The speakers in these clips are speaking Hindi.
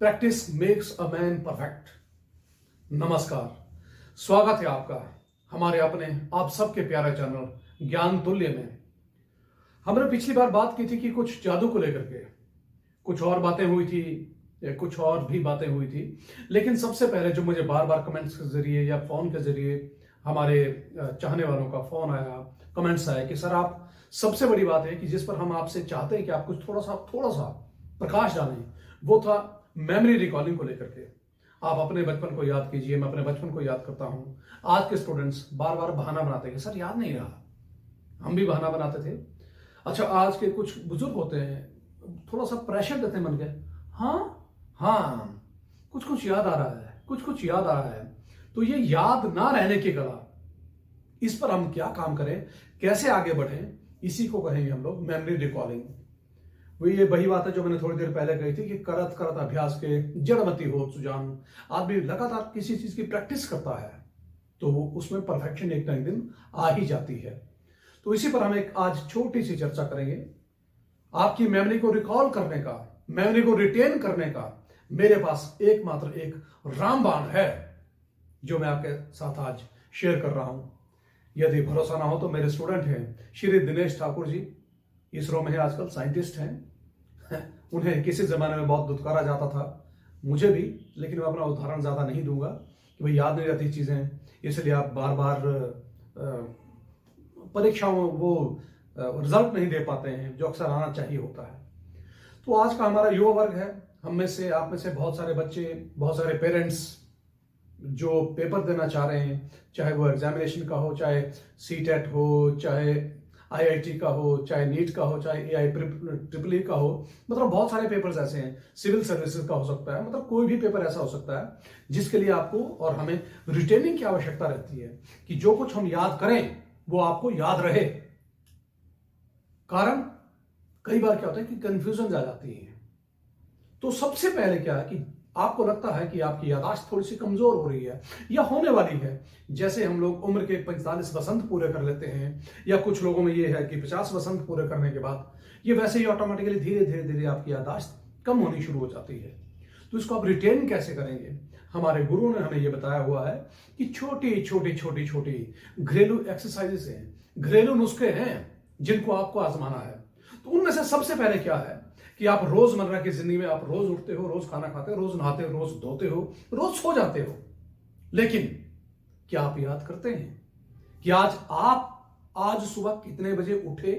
Practice makes a man perfect. नमस्कार, स्वागत है आपका हमारे अपने आप सबके प्यारे चैनल ज्ञान तुल्य में। हमने पिछली बार बात की थी कि कुछ जादू को लेकर के कुछ और बातें हुई थी, कुछ और भी बातें हुई थी, लेकिन सबसे पहले जो मुझे बार बार कमेंट्स के जरिए या फोन के जरिए हमारे चाहने वालों का फोन आया, कमेंट्स आए कि सर आप, सबसे बड़ी बात है कि जिस पर हम आपसे चाहते हैं कि आप कुछ थोड़ा सा प्रकाश डालें, वो था मेमोरी रिकॉलिंग को लेकर के। आप अपने बचपन को याद कीजिए, मैं अपने बचपन को याद करता हूं। आज के स्टूडेंट्स बार बार बहाना बनाते हैं, सर याद नहीं रहा। हम भी बहाना बनाते थे। अच्छा, आज के कुछ बुजुर्ग होते हैं, थोड़ा सा प्रेशर देते हैं मन के, हाँ हाँ कुछ कुछ याद आ रहा है, कुछ कुछ याद आ रहा है। तो ये याद ना रहने की कला, इस पर हम क्या काम करें, कैसे आगे बढ़ें, इसी को कहेंगे हम लोग मेमोरी रिकॉलिंग। ये वही बात है जो मैंने थोड़ी देर पहले कही थी कि करत करत अभ्यास के जड़मति हो सुजान। आदमी लगातार किसी चीज की प्रैक्टिस करता है तो उसमें परफेक्शन एक ना एक दिन आ ही जाती है। तो इसी पर हम एक आज छोटी सी चर्चा करेंगे। आपकी मेमोरी को रिकॉल करने का, मेमोरी को रिटेन करने का मेरे पास एकमात्र एक रामबाण है जो मैं आपके साथ आज शेयर कर रहा हूं। यदि भरोसा ना हो तो मेरे स्टूडेंट हैं श्री दिनेश ठाकुर जी, इसरो में है आजकल, साइंटिस्ट हैं। उन्हें किसी जमाने में बहुत दुत्कारा जाता था, मुझे भी, लेकिन मैं अपना उदाहरण ज्यादा नहीं दूंगा कि भाई याद नहीं रहती चीजें, इसलिए आप बार बार परीक्षाओं वो रिजल्ट नहीं दे पाते हैं जो अक्सर आना चाहिए होता है। तो आज का हमारा युवा वर्ग है, हम में से, आप में से बहुत सारे बच्चे, बहुत सारे पेरेंट्स जो पेपर देना चाह रहे हैं, चाहे वो एग्जामिनेशन का हो, चाहे सीटेट हो, चाहे आईआईटी का हो, चाहे नीट का हो, चाहे एआई ट्रिपल ई का हो, मतलब बहुत सारे पेपर्स ऐसे हैं, सिविल सर्विसेज का हो सकता है, मतलब कोई भी पेपर ऐसा हो सकता है जिसके लिए आपको और हमें रिटेनिंग की आवश्यकता रहती है कि जो कुछ हम याद करें वो आपको याद रहे। कारण कई बार क्या होता है कि कंफ्यूजन आ जाती है। तो सबसे पहले क्या है कि आपको लगता है कि आपकी याददाश्त थोड़ी सी कमजोर हो रही है या होने वाली है। जैसे हम लोग उम्र के 45 वसंत पूरे कर लेते हैं, या कुछ लोगों में ये है कि 50 वसंत पूरे करने के बाद ये वैसे ही ऑटोमेटिकली धीरे धीरे धीरे आपकी याददाश्त कम होनी शुरू हो जाती है। तो इसको आप रिटेन कैसे करेंगे? हमारे गुरु ने हमें यह बताया हुआ है कि छोटी छोटी छोटी छोटी घरेलू एक्सरसाइजेस हैं, घरेलू नुस्खे हैं जिनको आपको आजमाना है। तो उनमें से सबसे पहले क्या है कि आप रोजमर्रा की जिंदगी में आप रोज उठते हो, रोज खाना खाते हो, रोज नहाते हो, रोज धोते हो, रोज सो जाते हो, लेकिन क्या आप याद करते हैं कि आज सुबह कितने बजे उठे?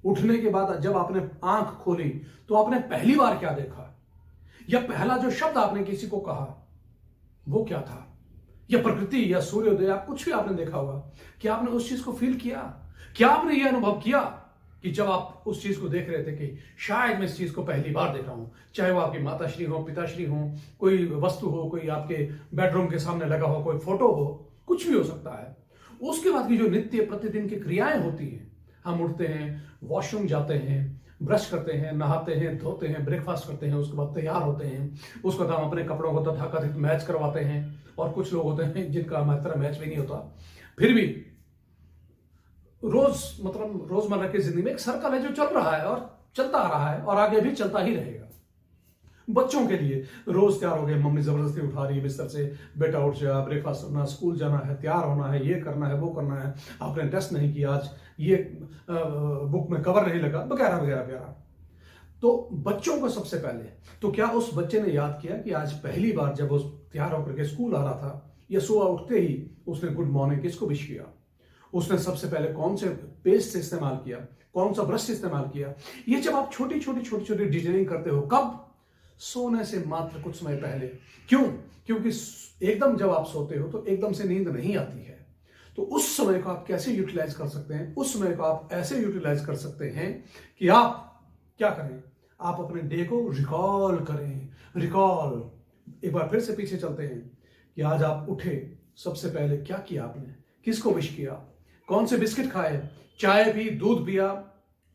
उठने के बाद जब आपने आंख खोली तो आपने पहली बार क्या देखा, या पहला जो शब्द आपने किसी को कहा वो क्या था, या प्रकृति या सूर्योदय, आप कुछ भी आपने देखा होगा, क्या आपने उस चीज को फील किया? क्या आपने ये अनुभव किया कि जब आप उस चीज को देख रहे थे कि शायद मैं इस चीज को पहली बार देख रहा हूं, चाहे वो आपकी माताश्री हो, पिताश्री हो, कोई वस्तु हो, कोई आपके बेडरूम के सामने लगा हो, कोई फोटो हो, कुछ भी हो सकता है। उसके बाद की जो नित्य प्रतिदिन की क्रियाएं होती हैं, हम उठते हैं, वॉशरूम जाते हैं, ब्रश करते हैं, नहाते हैं, धोते हैं, ब्रेकफास्ट करते हैं, उसके बाद तैयार होते हैं, उसके बाद हम अपने कपड़ों को तथाकथित मैच करवाते हैं, और कुछ लोग होते हैं जिनका हमारी तरह मैच भी नहीं होता, फिर भी रोजमर्रा की जिंदगी में एक सर्कल है जो चल रहा है और चलता आ रहा है और आगे भी चलता ही रहेगा। बच्चों के लिए रोज तैयार हो गए, मम्मी जबरदस्ती उठा रही है बिस्तर से, बेटा उठ जा, ब्रेकफास्ट करना, स्कूल जाना है, तैयार होना है, ये करना है, वो करना है, आपने टेस्ट नहीं किया आज, ये बुक में कवर नहीं लगा, वगैरह वगैरह वगैरह। तो बच्चों को सबसे पहले, तो क्या उस बच्चे ने याद किया कि आज पहली बार जब वो तैयार होकर के स्कूल आ रहा था, या सुबह उठते ही उसने गुड मॉर्निंग किसको विश किया, उसने सबसे पहले कौन से पेस्ट से इस्तेमाल किया, कौन सा ब्रश से इस्तेमाल किया? ये जब आप छोटी छोटी छोटी छोटी डिटेलिंग करते हो, कब? सोने से मात्र कुछ समय पहले। क्यों? क्योंकि एकदम जब आप सोते हो तो एकदम से नींद नहीं आती है। तो उस समय को आप कैसे यूटिलाइज कर सकते हैं? उस समय को आप ऐसे यूटिलाइज कर सकते हैं कि आप क्या करें, आप अपने डे को रिकॉल करें। रिकॉल, एक बार फिर से पीछे चलते हैं कि आज आप उठे, सबसे पहले क्या किया आपने, किसको विश किया, कौन से बिस्किट खाए, चाय पी, दूध पिया,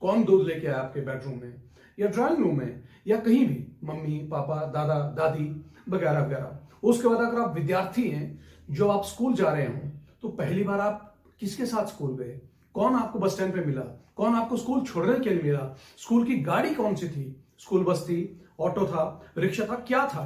कौन दूध लेके आया आपके बेडरूम में या ड्राइंग रूम में या कहीं भी, मम्मी पापा दादा दादी वगैरह वगैरह। उसके बाद अगर आप विद्यार्थी हैं, जो आप स्कूल जा रहे हो, तो पहली बार आप किसके साथ स्कूल गए, कौन आपको बस स्टैंड पे मिला, कौन आपको स्कूल छोड़ने के लिए मिला, स्कूल की गाड़ी कौन सी थी, स्कूल बस थी, ऑटो था, रिक्शा था, क्या था?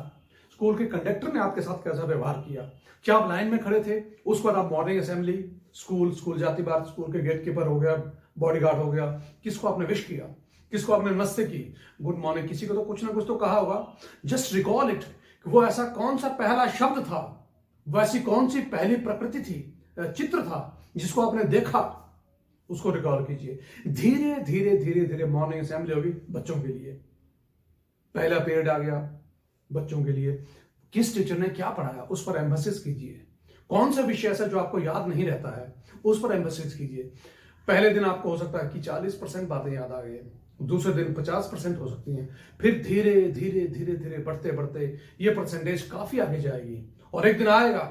स्कूल के कंडक्टर ने आपके साथ कैसा व्यवहार किया? क्या आप लाइन में खड़े थे? उस पर आप मॉर्निंग असेंबली, स्कूल जाती बार स्कूल के गेट कीपर हो गया, बॉडीगार्ड हो गया, किसको आपने विश किया? किसको आपने नमस्ते की, गुड मॉर्निंग? किसी को तो कुछ ना कुछ तो कहा होगा। जस्ट रिकॉल इट, वो ऐसा कौन सा पहला शब्द था, वैसी कौन सी पहली प्रकृति थी, चित्र था जिसको आपने देखा, उसको रिकॉल कीजिए। धीरे धीरे धीरे धीरे मॉर्निंग असेंबली होगी बच्चों के लिए, पहला पीरियड आ गया बच्चों के लिए, किस टीचर ने क्या पढ़ाया उस पर एम्फेसिस कीजिए। कौन सा विषय ऐसा जो आपको याद नहीं रहता है उस पर एम्फेसिस कीजिए। पहले दिन आपको हो सकता है कि 40% बातें याद आ गई, दूसरे दिन 50% हो सकती हैं, फिर धीरे धीरे धीरे धीरे बढ़ते बढ़ते ये परसेंटेज काफी आगे जाएगी। और एक दिन आएगा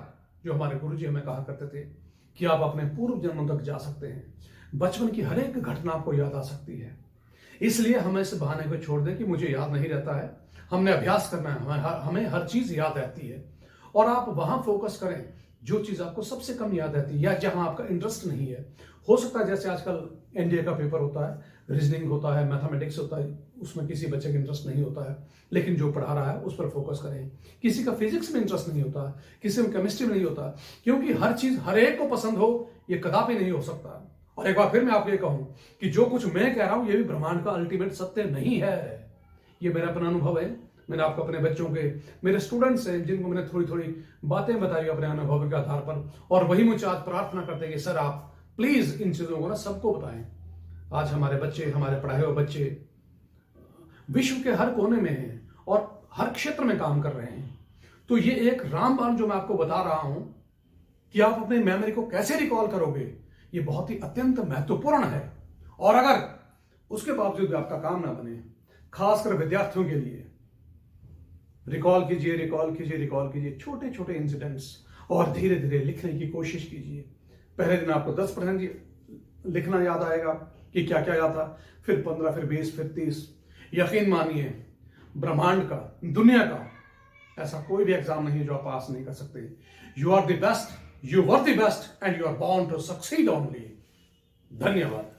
जो हमारे गुरुजी हमें कहा करते थे कि आप अपने पूर्व जन्मों तक जा सकते हैं, बचपन की हर एक घटना आपको याद आ सकती है। इसलिए हमें इस बहाने को छोड़ दें कि मुझे याद नहीं रहता है। हमने अभ्यास करना है, हमें हर चीज याद रहती है। और आप वहां फोकस करें जो चीज आपको सबसे कम याद रहती है या जहां आपका इंटरेस्ट नहीं है। हो सकता है जैसे आजकल एनडीए का पेपर होता है, रीजनिंग होता है, मैथमेटिक्स होता है, उसमें किसी बच्चे का इंटरेस्ट नहीं होता है, लेकिन जो पढ़ा रहा है उस पर फोकस करें। किसी का फिजिक्स में इंटरेस्ट नहीं होता, किसी में केमिस्ट्री में नहीं होता, क्योंकि हर चीज हर एक को पसंद हो ये कदापि नहीं हो सकता। और एक बार फिर मैं आपको ये कहूं कि जो कुछ मैं कह रहा हूं ये भी ब्रह्मांड का अल्टीमेट सत्य नहीं है। ये मेरा अपना अनुभव है। मैंने आपको अपने बच्चों के, मेरे स्टूडेंट्स हैं जिनको मैंने थोड़ी थोड़ी बातें बताई अपने अनुभव के आधार पर, और वही मुझे आज प्रार्थना करते हैं कि सर आप प्लीज इन चीजों को ना सबको बताएं। आज हमारे बच्चे, हमारे पढ़ाए हुए बच्चे विश्व के हर कोने में हैं और हर क्षेत्र में काम कर रहे हैं। तो ये एक रामबाण जो मैं आपको बता रहा हूं कि आप अपनी मेमोरी को कैसे रिकॉल करोगे, ये बहुत ही अत्यंत महत्वपूर्ण है। और अगर उसके बावजूद भी आपका काम ना बने, खासकर विद्यार्थियों के लिए, रिकॉल कीजिए, रिकॉल कीजिए, रिकॉल कीजिए छोटे छोटे इंसिडेंट्स, और धीरे धीरे लिखने की कोशिश कीजिए। पहले दिन आपको 10% लिखना याद आएगा कि क्या क्या याद था, फिर 15, फिर 20, फिर 30। यकीन मानिए ब्रह्मांड का, दुनिया का ऐसा कोई भी एग्जाम नहीं है जो आप पास नहीं कर सकते। You are the best, you were the best and you are born to succeed only. धन्यवाद।